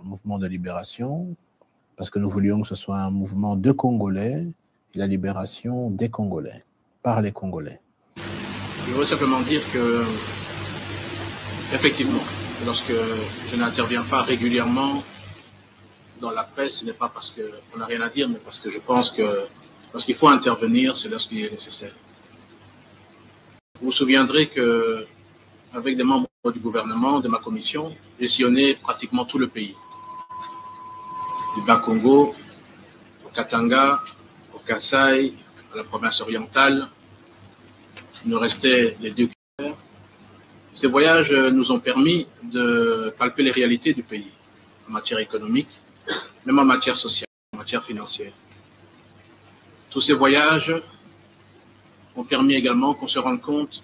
mouvement de libération, parce que nous voulions que ce soit un mouvement de Congolais et la libération des Congolais, par les Congolais. Je veux simplement dire que, effectivement, lorsque je n'interviens pas régulièrement dans la presse, ce n'est pas parce qu'on n'a rien à dire, mais parce que je pense que lorsqu'il faut intervenir, c'est lorsqu'il est nécessaire. Vous vous souviendrez que, avec des membres du gouvernement, de ma commission, j'ai sillonné pratiquement tout le pays. Du Bas-Congo, au Katanga, au Kasaï, à la province orientale. Il nous restait les 2 kilomètres. Ces voyages nous ont permis de palper les réalités du pays, en matière économique, même en matière sociale, en matière financière. Tous ces voyages ont permis également qu'on se rende compte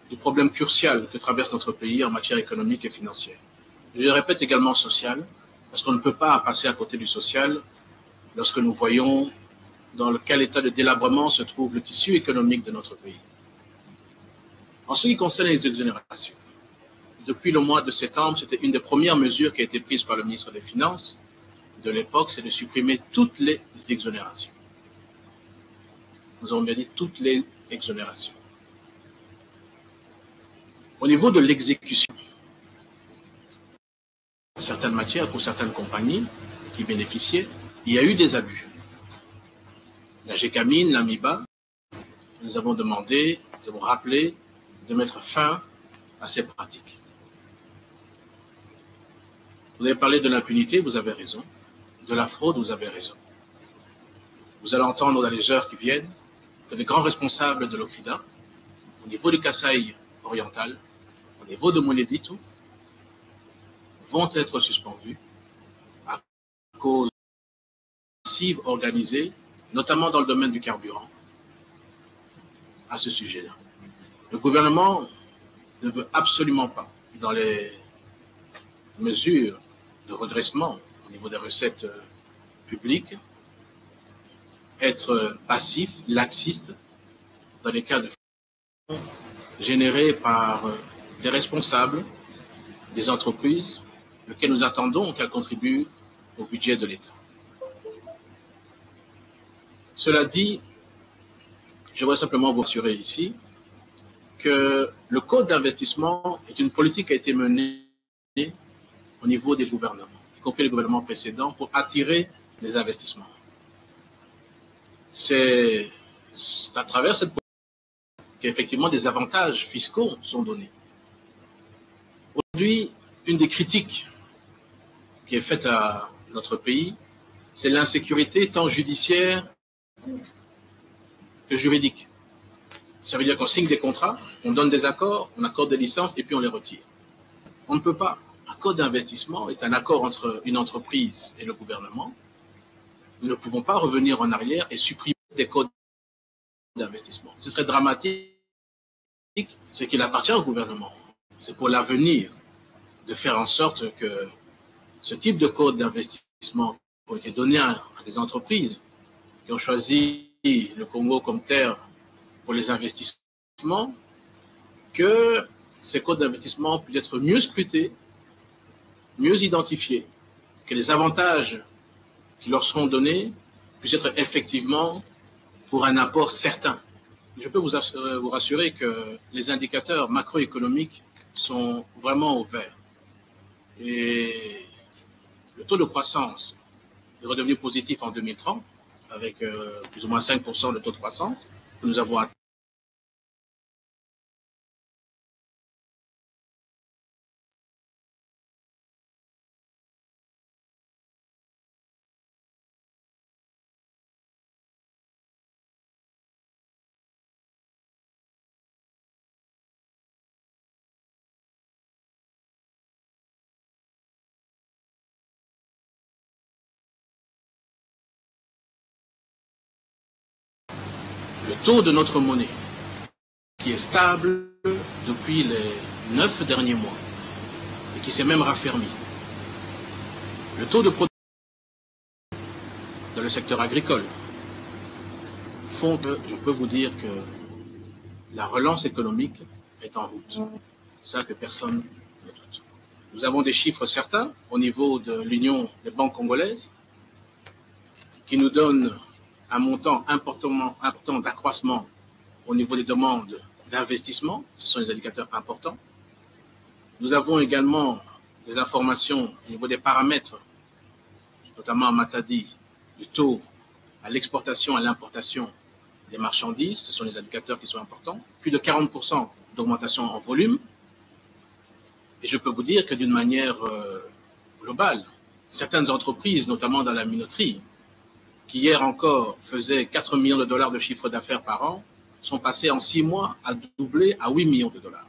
du problème crucial que traverse notre pays en matière économique et financière. Je le répète également social, parce qu'on ne peut pas passer à côté du social lorsque nous voyons dans quel état de délabrement se trouve le tissu économique de notre pays. En ce qui concerne les exonérations, depuis le mois de septembre, c'était une des premières mesures qui a été prise par le ministre des Finances de l'époque, c'est de supprimer toutes les exonérations. Nous avons bien dit toutes les exonérations. Au niveau de l'exécution, certaines matières, pour certaines compagnies qui bénéficiaient, il y a eu des abus. La GECAMINE, l'AMIBA, nous avons demandé, nous avons rappelé de mettre fin à ces pratiques. Vous avez parlé de l'impunité, vous avez raison. De la fraude, vous avez raison. Vous allez entendre dans les heures qui viennent que les grands responsables de l'OFIDA, au niveau du Kasaï oriental, au niveau de Moneditu, vont être suspendus à cause massive organisée, notamment dans le domaine du carburant, à ce sujet-là. Le gouvernement ne veut absolument pas, dans les mesures de redressement au niveau des recettes publiques, être passif, laxiste, dans les cas de fonds générés par des responsables des entreprises, lesquelles nous attendons qu'elles contribuent au budget de l'État. Cela dit, je voudrais simplement vous assurer ici que le code d'investissement est une politique qui a été menée au niveau des gouvernements, y compris les gouvernements précédents, pour attirer les investissements. C'est à travers cette politique qu'effectivement des avantages fiscaux sont donnés. Aujourd'hui, une des critiques qui est faite à notre pays, c'est l'insécurité tant judiciaire que juridique. Ça veut dire qu'on signe des contrats, on donne des accords, on accorde des licences et puis on les retire. On ne peut pas. Un code d'investissement est un accord entre une entreprise et le gouvernement. Nous ne pouvons pas revenir en arrière et supprimer des codes d'investissement. Ce serait dramatique, ce qu'il appartient au gouvernement. C'est pour l'avenir de faire en sorte que ce type de code d'investissement qui ont été donnés à des entreprises qui ont choisi le Congo comme terre pour les investissements, que ces codes d'investissement puissent être mieux scrutés, mieux identifiés, que les avantages qui leur seront donnés puissent être effectivement pour un apport certain. Je peux vous rassurer que les indicateurs macroéconomiques sont vraiment au vert. Et le taux de croissance est redevenu positif en 2030, avec plus ou moins 5% de taux de croissance que nous avons atteint. Le taux de notre monnaie, qui est stable depuis les 9 derniers mois et qui s'est même raffermi. Le taux de production dans le secteur agricole font que je peux vous dire que la relance économique est en route. C'est ça que personne ne doute. Nous avons des chiffres certains au niveau de l'Union des banques congolaises qui nous donnent un montant important d'accroissement au niveau des demandes d'investissement. Ce sont des indicateurs importants. Nous avons également des informations au niveau des paramètres, notamment à Matadi, du taux à l'exportation et à l'importation des marchandises. Ce sont des indicateurs qui sont importants. Plus de 40% d'augmentation en volume. Et je peux vous dire que d'une manière globale, certaines entreprises, notamment dans la minoterie, qui hier encore faisaient 4 millions de dollars de chiffre d'affaires par an, sont passées en 6 mois à doubler à 8 millions de dollars.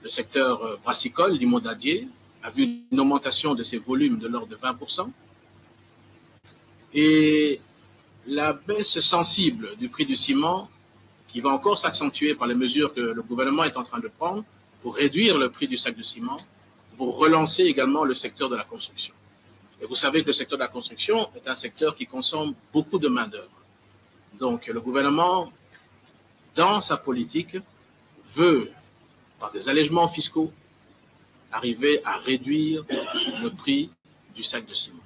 Le secteur brassicole, limondadier, a vu une augmentation de ses volumes de l'ordre de 20%. Et la baisse sensible du prix du ciment, qui va encore s'accentuer par les mesures que le gouvernement est en train de prendre pour réduire le prix du sac de ciment, pour relancer également le secteur de la construction. Et vous savez que le secteur de la construction est un secteur qui consomme beaucoup de main-d'œuvre. Donc le gouvernement, dans sa politique, veut, par des allègements fiscaux, arriver à réduire le prix du sac de ciment.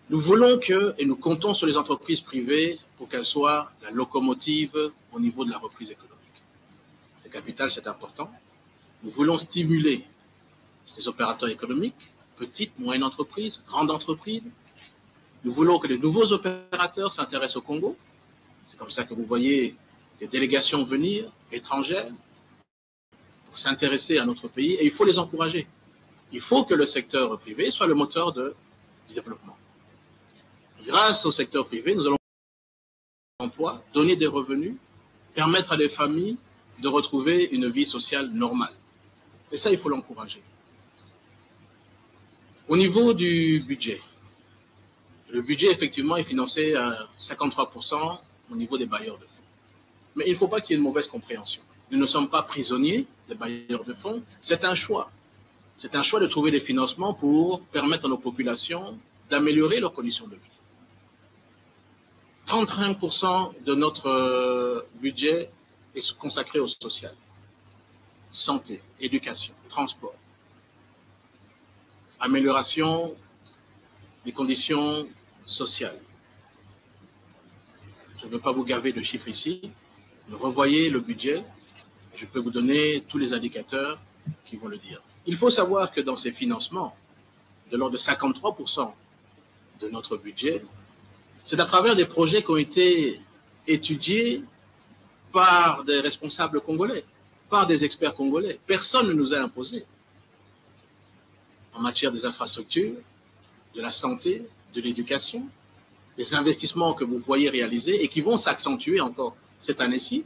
Nous voulons que, et nous comptons sur les entreprises privées pour qu'elles soient la locomotive au niveau de la reprise économique. C'est capital, c'est important. Nous voulons stimuler ces opérateurs économiques, petites, moyennes entreprises, grandes entreprises. Nous voulons que les nouveaux opérateurs s'intéressent au Congo. C'est comme ça que vous voyez des délégations venir, étrangères, pour s'intéresser à notre pays, et il faut les encourager. Il faut que le secteur privé soit le moteur du développement. Grâce au secteur privé, nous allons l'emploi, donner des revenus, permettre à des familles de retrouver une vie sociale normale. Et ça, il faut l'encourager. Au niveau du budget, le budget, effectivement, est financé à 53% au niveau des bailleurs de fonds. Mais il ne faut pas qu'il y ait une mauvaise compréhension. Nous ne sommes pas prisonniers des bailleurs de fonds. C'est un choix. C'est un choix de trouver des financements pour permettre à nos populations d'améliorer leurs conditions de vie. 35% de notre budget est consacré au social. Santé, éducation, transport. Amélioration des conditions sociales. Je ne veux pas vous gaver de chiffres ici. Vous revoyez le budget. Je peux vous donner tous les indicateurs qui vont le dire. Il faut savoir que dans ces financements, de l'ordre de 53% de notre budget, c'est à travers des projets qui ont été étudiés par des responsables congolais, par des experts congolais. Personne ne nous a imposé. En matière des infrastructures, de la santé, de l'éducation, les investissements que vous voyez réalisés et qui vont s'accentuer encore cette année-ci,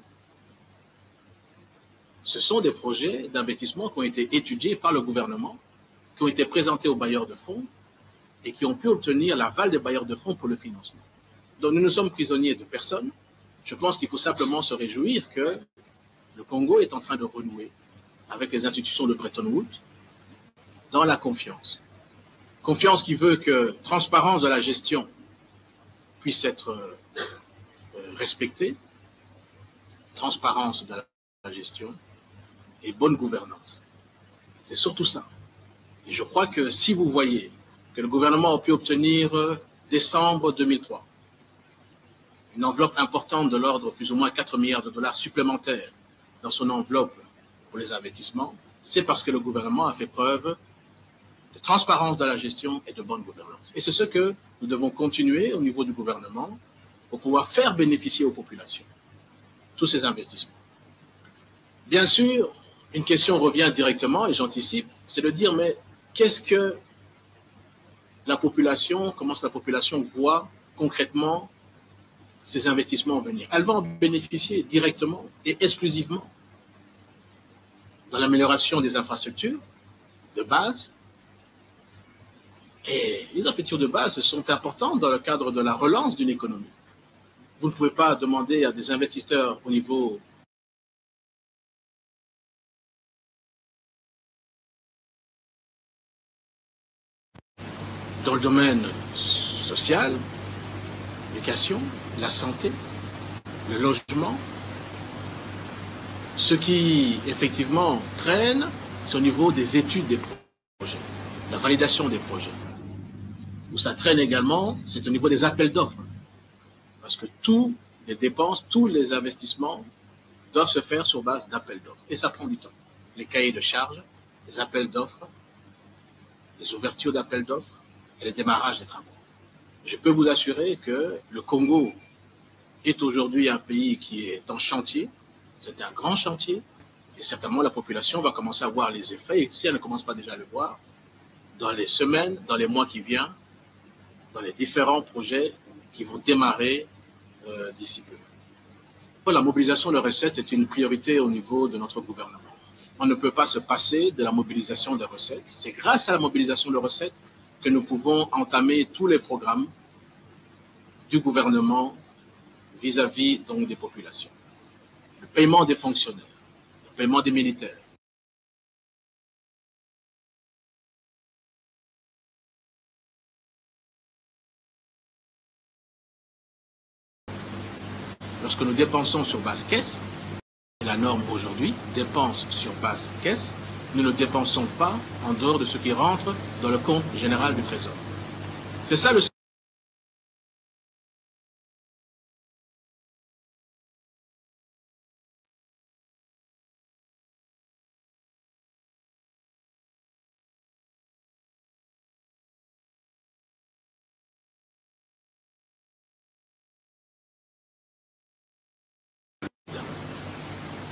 ce sont des projets d'investissement qui ont été étudiés par le gouvernement, qui ont été présentés aux bailleurs de fonds et qui ont pu obtenir l'aval des bailleurs de fonds pour le financement. Donc nous ne sommes prisonniers de personne. Je pense qu'il faut simplement se réjouir que le Congo est en train de renouer avec les institutions de Bretton Woods dans la confiance. Confiance qui veut que transparence de la gestion puisse être respectée, transparence de la gestion et bonne gouvernance. C'est surtout ça. Et je crois que si vous voyez que le gouvernement a pu obtenir décembre 2003 une enveloppe importante de l'ordre plus ou moins 4 milliards de dollars supplémentaires dans son enveloppe pour les investissements, c'est parce que le gouvernement a fait preuve de transparence dans la gestion et de bonne gouvernance. Et c'est ce que nous devons continuer au niveau du gouvernement pour pouvoir faire bénéficier aux populations tous ces investissements. Bien sûr, une question revient directement, et j'anticipe, c'est de dire, mais qu'est-ce que la population, comment la population voit concrètement ces investissements venir? Elle va en bénéficier directement et exclusivement dans l'amélioration des infrastructures de base. Et les infrastructures de base sont importantes dans le cadre de la relance d'une économie. Vous ne pouvez pas demander à des investisseurs au niveau dans le domaine social, l'éducation, la santé, le logement. Ce qui, effectivement, traîne, c'est au niveau des études des projets. la validation des projets. Où ça traîne également, c'est au niveau des appels d'offres. Parce que tous les dépenses, tous les investissements doivent se faire sur base d'appels d'offres. Et ça prend du temps. Les cahiers de charges, les appels d'offres, les ouvertures d'appels d'offres et le démarrage des travaux. Je peux vous assurer que le Congo est aujourd'hui un pays qui est en chantier. C'est un grand chantier. Et certainement, la population va commencer à voir les effets. Et si elle ne commence pas déjà à le voir, dans les semaines, dans les mois qui viennent, dans les différents projets qui vont démarrer d'ici peu. La mobilisation de recettes est une priorité au niveau de notre gouvernement. On ne peut pas se passer de la mobilisation de recettes. C'est grâce à la mobilisation de recettes que nous pouvons entamer tous les programmes du gouvernement vis-à-vis donc des populations. Le paiement des fonctionnaires, le paiement des militaires. Lorsque nous dépensons sur base caisse, la norme aujourd'hui dépense sur base caisse, nous ne dépensons pas en dehors de ce qui rentre dans le compte général du Trésor. C'est ça le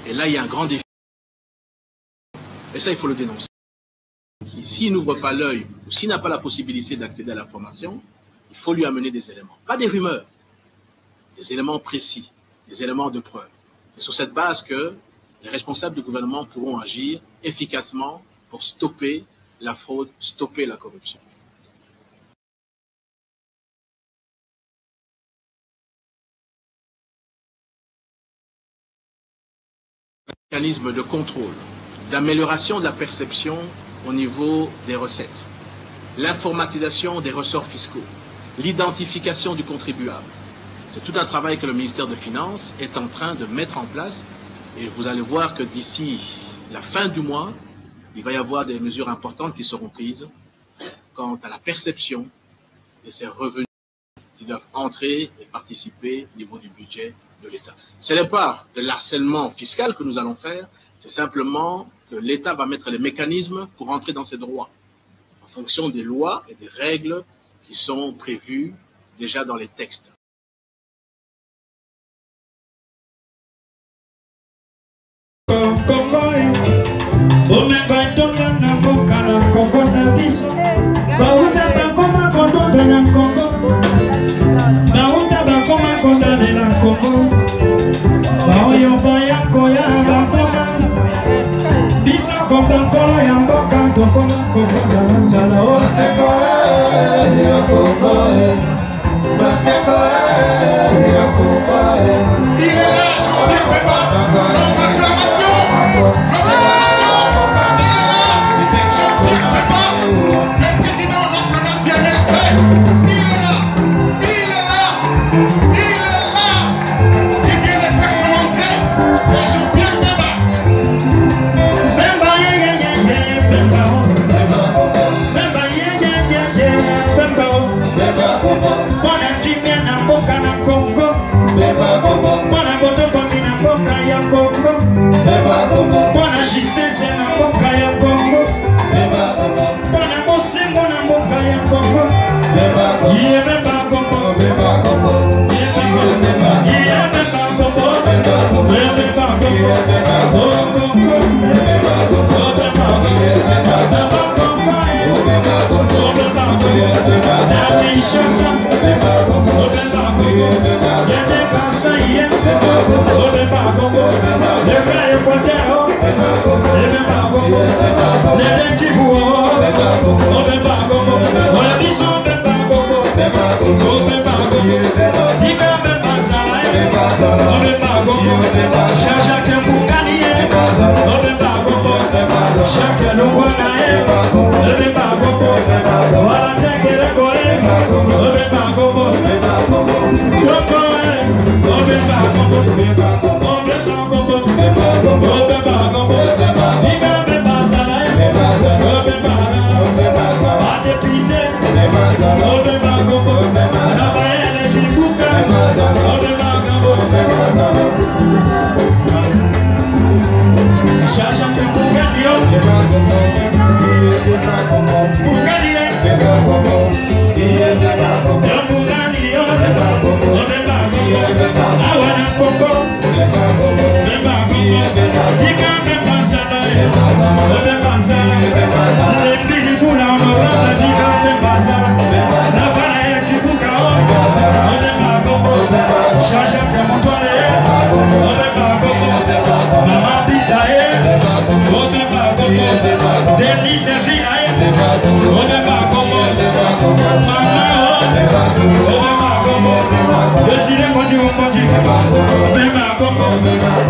Et là, il y a un grand défi. Et ça, il faut le dénoncer. S'il n'ouvre pas l'œil, ou s'il n'a pas la possibilité d'accéder à l'information, il faut lui amener des éléments. Pas des rumeurs, des éléments précis, des éléments de preuve. C'est sur cette base que les responsables du gouvernement pourront agir efficacement pour stopper la fraude, stopper la corruption. Mécanisme de contrôle, d'amélioration de la perception au niveau des recettes, l'informatisation des ressorts fiscaux, l'identification du contribuable. C'est tout un travail que le ministère des Finances est en train de mettre en place et vous allez voir que d'ici la fin du mois, il va y avoir des mesures importantes qui seront prises quant à la perception de ces revenus qui doivent entrer et participer au niveau du budget de l'État. Ce n'est pas de l'harcèlement fiscal que nous allons faire, c'est simplement que l'État va mettre les mécanismes pour entrer dans ses droits, en fonction des lois et des règles qui sont prévues déjà dans les textes.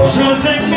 Je sais que